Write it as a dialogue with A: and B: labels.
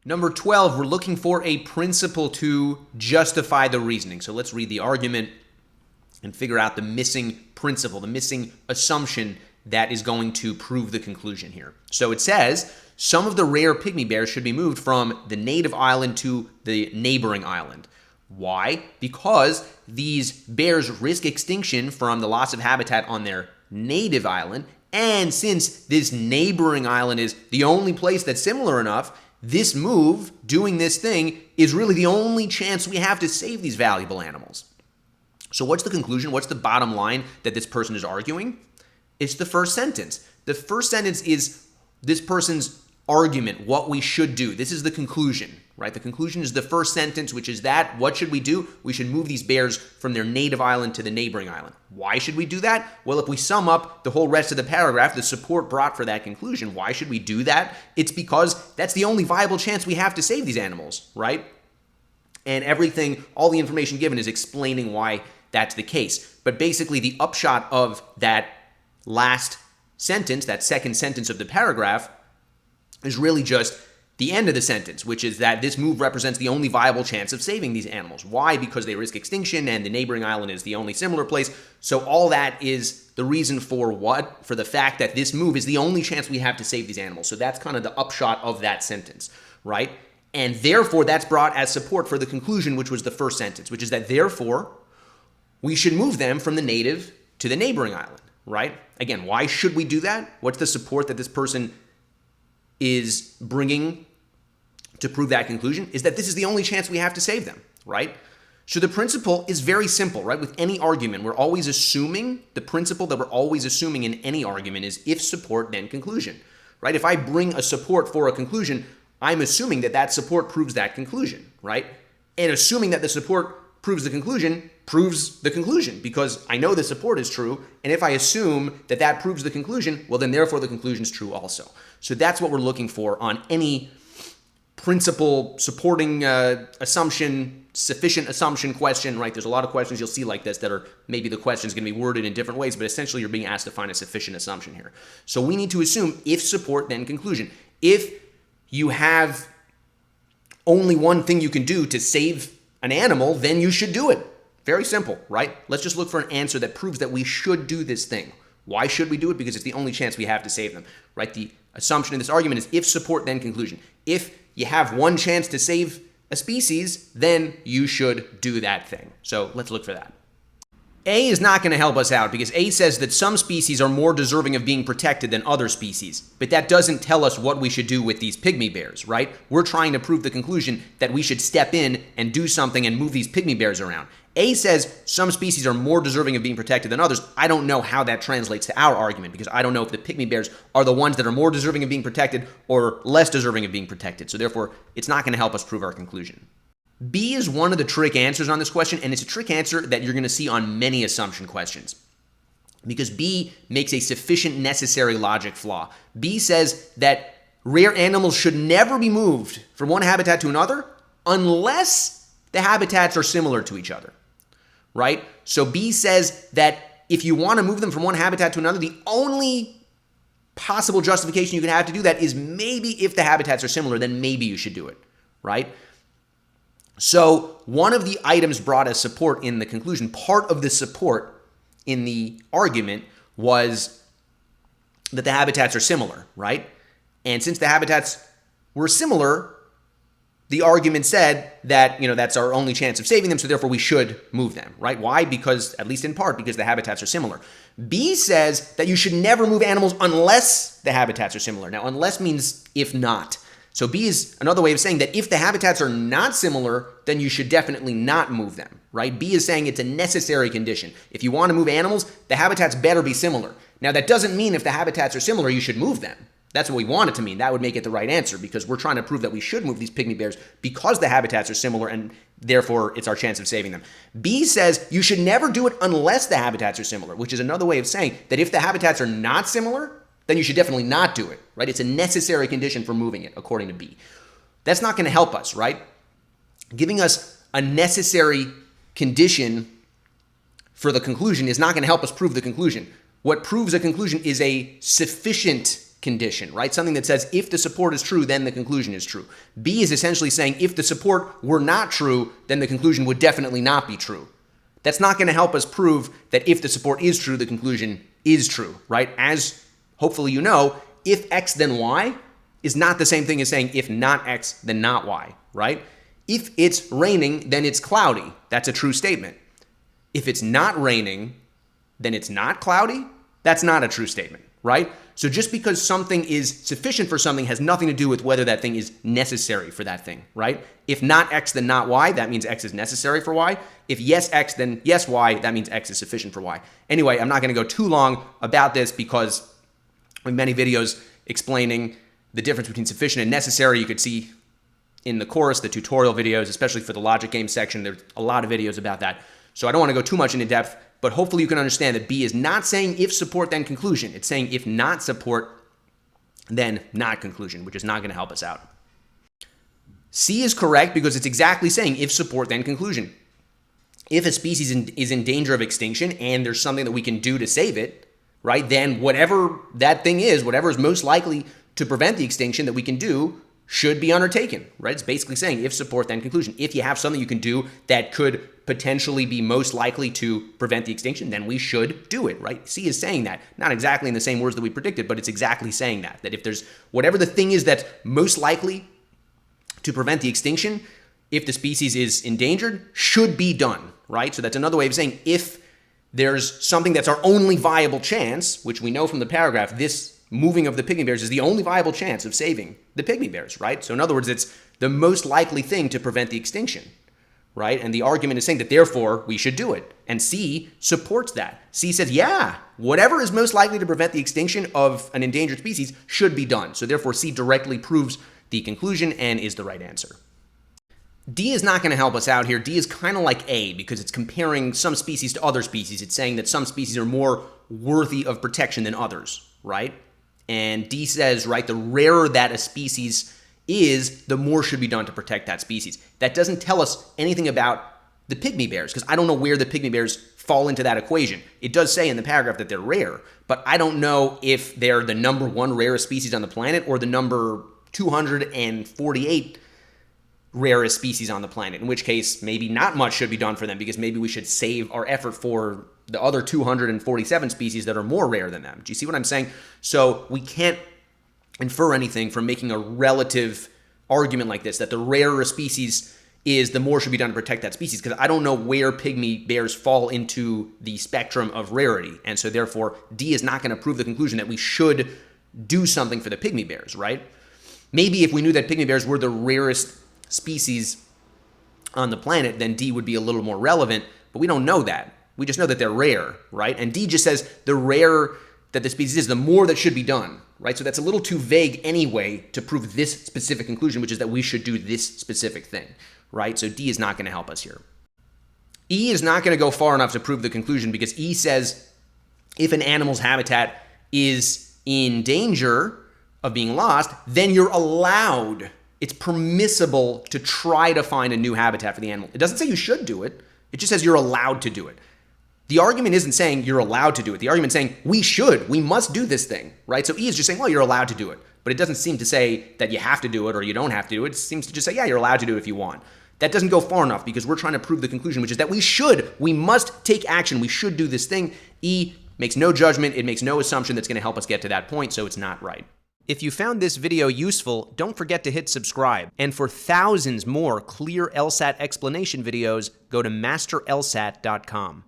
A: Number 12, we're looking for a principle to justify the reasoning. So let's read the argument and figure out the missing principle, the missing assumption that is going to prove the conclusion here. So it says, some of the rare pygmy bears should be moved from the native island to the neighboring island. Why? Because these bears risk extinction from the loss of habitat on their native island, and since this neighboring island is the only place that's similar enough, this move, doing this thing, is really the only chance we have to save these valuable animals. So what's the conclusion? What's the bottom line that this person is arguing? It's the first sentence. The first sentence is this person's argument, what we should do. This is the conclusion, right? The conclusion is the first sentence, which is that, what should we do? We should move these bears from their native island to the neighboring island. Why should we do that? Well, if we sum up the whole rest of the paragraph, the support brought for that conclusion, why should we do that? It's because that's the only viable chance we have to save these animals, right? And everything, all the information given is explaining why that's the case. But basically, the upshot of that last sentence, that second sentence of the paragraph, is really just the end of the sentence, which is that this move represents the only viable chance of saving these animals. Why? Because they risk extinction and the neighboring island is the only similar place. So all that is the reason for what? For the fact that this move is the only chance we have to save these animals. So that's kind of the upshot of that sentence, right? And therefore, that's brought as support for the conclusion, which was the first sentence, which is that therefore, we should move them from the native to the neighboring island, right? Again, why should we do that? What's the support that this person is bringing to prove that conclusion? Is that this is the only chance we have to save them, right? So the principle is very simple, right? With any argument, we're always assuming, the principle that we're always assuming in any argument is if support, then conclusion, right? If I bring a support for a conclusion, I'm assuming that that support proves that conclusion, right? And assuming that the support proves the conclusion because I know the support is true. And if I assume that that proves the conclusion, well, then therefore the conclusion is true also. So that's what we're looking for on any principle supporting assumption, sufficient assumption question, right? There's a lot of questions you'll see like this that are maybe the question's going to be worded in different ways, but essentially you're being asked to find a sufficient assumption here. So we need to assume if support, then conclusion. If you have only one thing you can do to save an animal, then you should do it. Very simple, right? Let's just look for an answer that proves that we should do this thing. Why should we do it? Because it's the only chance we have to save them, right? The assumption in this argument is if support, then conclusion. If you have one chance to save a species, then you should do that thing. So let's look for that. A is not going to help us out because A says that some species are more deserving of being protected than other species, but that doesn't tell us what we should do with these pygmy bears, right? We're trying to prove the conclusion that we should step in and do something and move these pygmy bears around. A says some species are more deserving of being protected than others. I don't know how that translates to our argument because I don't know if the pygmy bears are the ones that are more deserving of being protected or less deserving of being protected. So therefore, it's not going to help us prove our conclusion. B is one of the trick answers on this question, and it's a trick answer that you're going to see on many assumption questions because B makes a sufficient necessary logic flaw. B says that rare animals should never be moved from one habitat to another unless the habitats are similar to each other, right? So B says that if you want to move them from one habitat to another, the only possible justification you can have to do that is maybe if the habitats are similar, then maybe you should do it, right? So one of the items brought as support in the conclusion, part of the support in the argument was that the habitats are similar, right? And since the habitats were similar, the argument said that, that's our only chance of saving them, so therefore we should move them, right? Why? Because, at least in part, because the habitats are similar. B says that you should never move animals unless the habitats are similar. Now, unless means if not. So B is another way of saying that if the habitats are not similar, then you should definitely not move them, right? B is saying it's a necessary condition. If you want to move animals, the habitats better be similar. Now, that doesn't mean if the habitats are similar, you should move them. That's what we want it to mean. That would make it the right answer because we're trying to prove that we should move these pygmy bears because the habitats are similar and therefore it's our chance of saving them. B says you should never do it unless the habitats are similar, which is another way of saying that if the habitats are not similar, then you should definitely not do it, right? It's a necessary condition for moving it, according to B. That's not going to help us, right? Giving us a necessary condition for the conclusion is not going to help us prove the conclusion. What proves a conclusion is a sufficient condition, right? Something that says if the support is true, then the conclusion is true. B is essentially saying if the support were not true, then the conclusion would definitely not be true. That's not going to help us prove that if the support is true, the conclusion is true, right? As hopefully you know, if X then Y is not the same thing as saying if not X then not Y, right? If it's raining, then it's cloudy. That's a true statement. If it's not raining, then it's not cloudy. That's not a true statement, right? So just because something is sufficient for something has nothing to do with whether that thing is necessary for that thing, right? If not X, then not Y, that means X is necessary for Y. If yes X, then yes Y, that means X is sufficient for Y. Anyway, I'm not going to go too long about this because we have many videos explaining the difference between sufficient and necessary. You could see in the course, the tutorial videos, especially for the logic game section, there's a lot of videos about that. So I don't want to go too much into depth, but hopefully you can understand that B is not saying if support, then conclusion. It's saying if not support, then not conclusion, which is not going to help us out. C is correct because it's exactly saying if support, then conclusion. If a species is in danger of extinction and there's something that we can do to save it, right, then whatever that thing is, whatever is most likely to prevent the extinction that we can do should be undertaken, right? It's basically saying if support, then conclusion. If you have something you can do that could potentially be most likely to prevent the extinction, then we should do it, right? C is saying that. Not exactly in the same words that we predicted, but it's exactly saying that. That if there's whatever the thing is that's most likely to prevent the extinction, if the species is endangered, should be done, right? So that's another way of saying if there's something that's our only viable chance, which we know from the paragraph, this moving of the pygmy bears is the only viable chance of saving the pygmy bears, right? So in other words, it's the most likely thing to prevent the extinction, right? And the argument is saying that therefore we should do it. And C supports that. C says, yeah, whatever is most likely to prevent the extinction of an endangered species should be done. So therefore C directly proves the conclusion and is the right answer. D is not going to help us out here. D is kind of like A because it's comparing some species to other species. It's saying that some species are more worthy of protection than others, right? And D says, right, the rarer that a species is, the more should be done to protect that species. That doesn't tell us anything about the pygmy bears because I don't know where the pygmy bears fall into that equation. It does say in the paragraph that they're rare, but I don't know if they're the number one rarest species on the planet or the number 248 rarest species on the planet, in which case maybe not much should be done for them because maybe we should save our effort for the other 247 species that are more rare than them. Do you see what I'm saying? So we can't infer anything from making a relative argument like this, that the rarer a species is, the more should be done to protect that species, because I don't know where pygmy bears fall into the spectrum of rarity. And so therefore, D is not going to prove the conclusion that we should do something for the pygmy bears, right? Maybe if we knew that pygmy bears were the rarest species on the planet, then D would be a little more relevant, but we don't know that. We just know that they're rare, right? And D just says the rarer that the species is, the more that should be done, right? So that's a little too vague anyway to prove this specific conclusion, which is that we should do this specific thing, right? So D is not going to help us here. E is not going to go far enough to prove the conclusion because E says if an animal's habitat is in danger of being lost, then you're allowed, it's permissible to try to find a new habitat for the animal. It doesn't say you should do it. It just says you're allowed to do it. The argument isn't saying you're allowed to do it. The argument is saying we must do this thing, right? So E is just saying, well, you're allowed to do it. But it doesn't seem to say that you have to do it or you don't have to do it. It seems to just say, yeah, you're allowed to do it if you want. That doesn't go far enough because we're trying to prove the conclusion, which is that we must take action. We should do this thing. E makes no judgment. It makes no assumption that's going to help us get to that point, so it's not right. If you found this video useful, don't forget to hit subscribe. And for thousands more clear LSAT explanation videos, go to masterlsat.com.